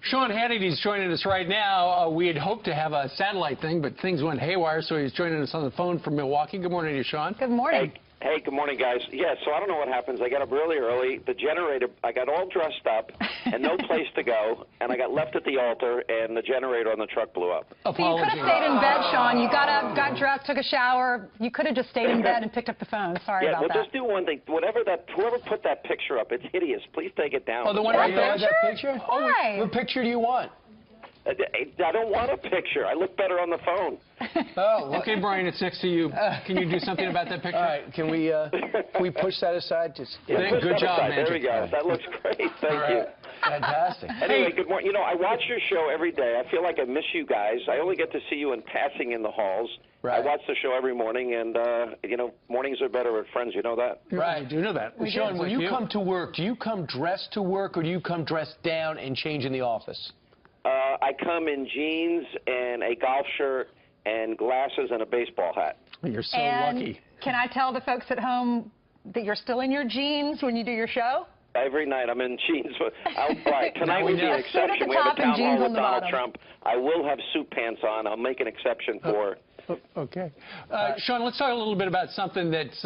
Sean Hannity's joining us right now. We had hoped to have a satellite thing, but things went haywire, so he's joining us on the phone from Milwaukee. Good morning to you, Sean. Good morning. Hey, good morning, guys. Yeah, so I don't know what happens. I got up really early. The generator, I got all dressed up and no place to go, and I got left at the altar, and the generator on the truck blew up. So you could have stayed in bed, Sean. You got up, got dressed, took a shower. You could have just stayed in bed and picked up the phone. Sorry about that. Yeah, well, just do one thing. Whoever put that picture up, it's hideous. Please take it down. Oh, the one right there? That picture? Why? What picture do you want? I don't want a picture. I look better on the phone. Oh, okay, Brian, it's next to you. Can you do something about that picture? all right. Can we push that aside? Just Good job, man. There we go. That looks great. Thank you. Fantastic. Anyway, good morning. You know, I watch your show every day. I feel like I miss you guys. I only get to see you in passing in the halls. Right. I watch the show every morning, and, you know, mornings are better with friends. You know that? Right. I do know that. Sean, when you come to work, do you come dressed to work, or do you come dressed down and change in the office? I come in jeans and a golf shirt and glasses and a baseball hat. You're so And lucky. can I tell the folks at home that you're still in your jeans when you do your show? Every night I'm in jeans. Right, tonight will be an A suit at exception. the We have top a and town jeans hall on with the Donald bottom. Trump. I will have suit pants on. I'll make an exception for... Okay. Sean, let's talk a little bit about something that's,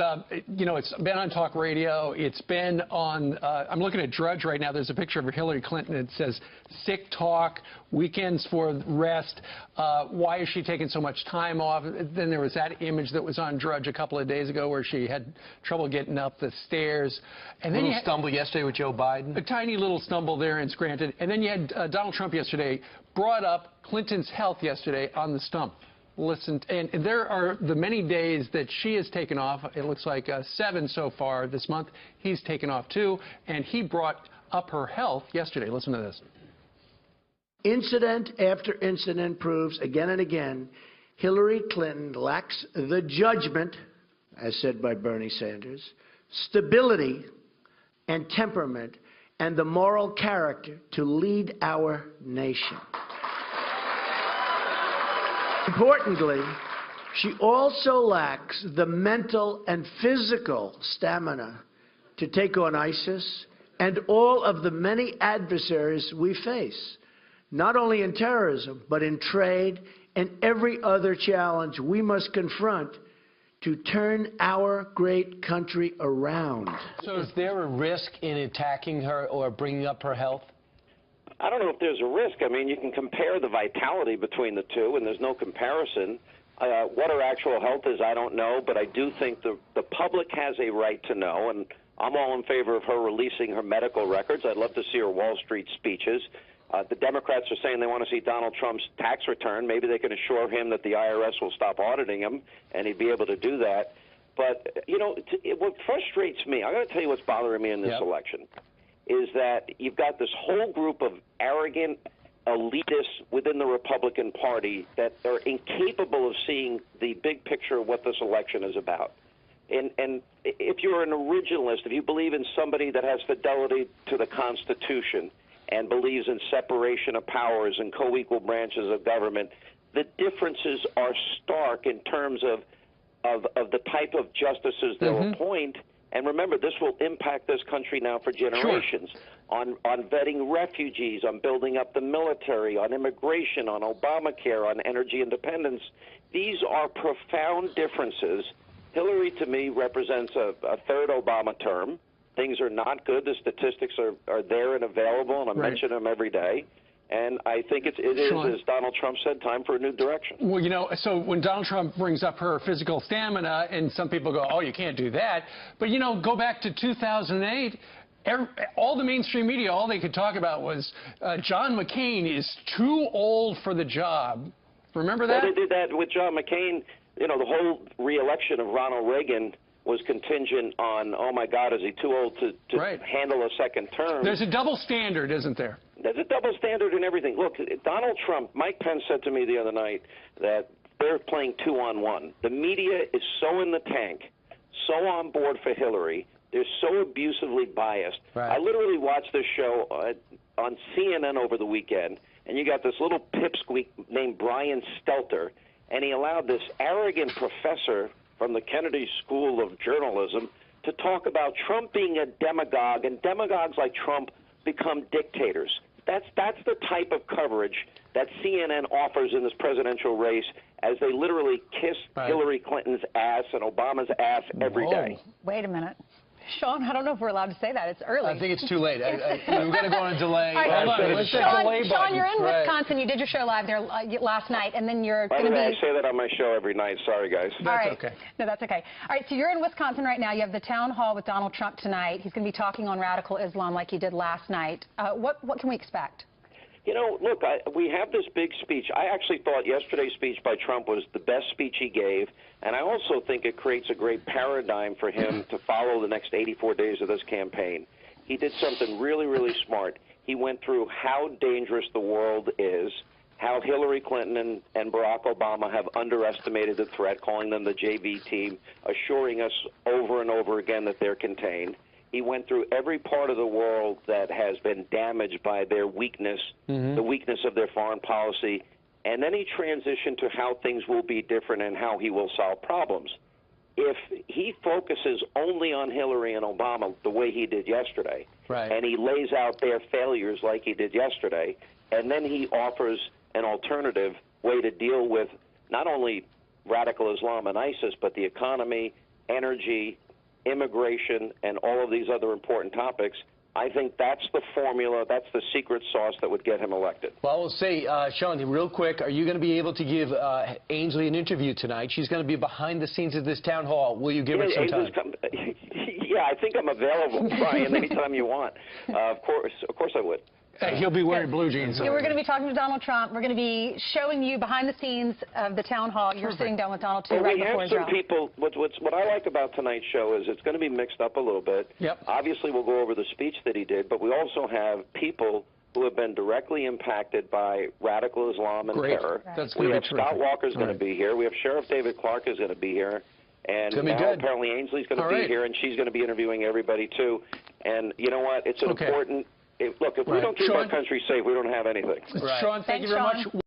you know, it's been on talk radio. It's been on, I'm looking at Drudge right now. There's a picture of Hillary Clinton. It says, sick talk, weekends for rest. Why is she taking so much time off? Then there was that image that was on Drudge a couple of days ago where she had trouble getting up the stairs. And then a little stumble yesterday with Joe Biden. A tiny little stumble there in Scranton. And then you had Donald Trump yesterday brought up Clinton's health yesterday on the stump. Listen, and there are the many days that she has taken off. It looks like 7 so far this month. He's taken off too, and he brought up her health yesterday. Listen to this. Incident after incident proves again and again Hillary Clinton lacks the judgment, as said by Bernie Sanders, stability and temperament, and the moral character to lead our nation. Importantly, she also lacks the mental and physical stamina to take on ISIS and all of the many adversaries we face, not only in terrorism, but in trade and every other challenge we must confront to turn our great country around. So is there a risk in attacking her or bringing up her health? I don't know if there's a risk. I mean, you can compare the vitality between the two, and there's no comparison. What her actual health is, I don't know, but I do think the public has a right to know, and I'm all in favor of her releasing her medical records. I'd love to see her Wall Street speeches. The Democrats are saying they want to see Donald Trump's tax return. Maybe they can assure him that the IRS will stop auditing him, and he'd be able to do that. But, you know, what frustrates me, I'm going to tell you what's bothering me in this election, is that you've got this whole group of arrogant elitists within the Republican Party that are incapable of seeing the big picture of what this election is about. And if you're an originalist, if you believe in somebody that has fidelity to the Constitution and believes in separation of powers and co-equal branches of government, the differences are stark in terms of the type of justices they'll appoint. And remember, this will impact this country now for generations. Sure. On vetting refugees, on building up the military, on immigration, on Obamacare, on energy independence. These are profound differences. Hillary, to me, represents a third Obama term. Things are not good. The statistics are there and available, and I mention them every day. And I think it is, as Donald Trump said, time for a new direction. Well, you know, so when Donald Trump brings up her physical stamina, and some people go, oh, you can't do that. But, you know, go back to 2008. All the mainstream media, all they could talk about was John McCain is too old for the job. Remember that? Well, they did that with John McCain. You know, the whole re-election of Ronald Reagan was contingent on, oh, my God, is he too old to handle a second term? There's a double standard, isn't there? There's a double standard in everything. Look, Donald Trump, Mike Pence said to me the other night that they're playing 2-on-1. The media is so in the tank, so on board for Hillary. They're so abusively biased. I literally watched this show on CNN over the weekend, and you got this little pipsqueak named Brian Stelter, and he allowed this arrogant professor from the Kennedy School of Journalism to talk about Trump being a demagogue, and demagogues like Trump become dictators. that's the type of coverage that CNN offers in this presidential race, as they literally kiss Hillary Clinton's ass and Obama's ass every day. Wait a minute. Sean, I don't know if we're allowed to say that. It's early. I think it's too late. We're going to go on a delay. Sean, you're in Wisconsin. You did your show live there last night, and then you're going to be... I say that on my show every night. Sorry, guys. That's okay. No, that's okay. All right, so you're in Wisconsin right now. You have the town hall with Donald Trump tonight. He's going to be talking on radical Islam like he did last night. What can we expect? You know, look, we have this big speech. I actually thought yesterday's speech by Trump was the best speech he gave, and I also think it creates a great paradigm for him to follow the next 84 days of this campaign. He did something really, really smart. He went through how dangerous the world is, how Hillary Clinton and Barack Obama have underestimated the threat, calling them the JV team, assuring us over and over again that they're contained. He went through every part of the world that has been damaged by their weakness, the weakness of their foreign policy, and then he transitioned to how things will be different and how he will solve problems. If he focuses only on Hillary and Obama the way he did yesterday, and he lays out their failures like he did yesterday, and then he offers an alternative way to deal with not only radical Islam and ISIS, but the economy, energy, immigration, and all of these other important topics, I think that's the formula, that's the secret sauce that would get him elected. Well, we'll see. Sean, real quick, are you going to be able to give Ainsley an interview tonight? She's going to be behind the scenes of this town hall. Will you give her some time? Yeah, I think I'm available, Brian, anytime you want. Of course I would. He'll be wearing blue jeans. Yeah, we're going to be talking to Donald Trump. We're going to be showing you behind the scenes of the town hall. You're sitting down with Donald, too, right before his rally. We have some people. What I like about tonight's show is it's going to be mixed up a little bit. Obviously, we'll go over the speech that he did, but we also have people who have been directly impacted by radical Islam and terror. That's we have Scott Walker's going to be here. We have Sheriff David Clark is going to be here. And now apparently Ainsley's going to be here, and she's going to be interviewing everybody, too. And you know what? It's an important... Look, if we don't keep our country safe, we don't have anything. Sean, thank you very much.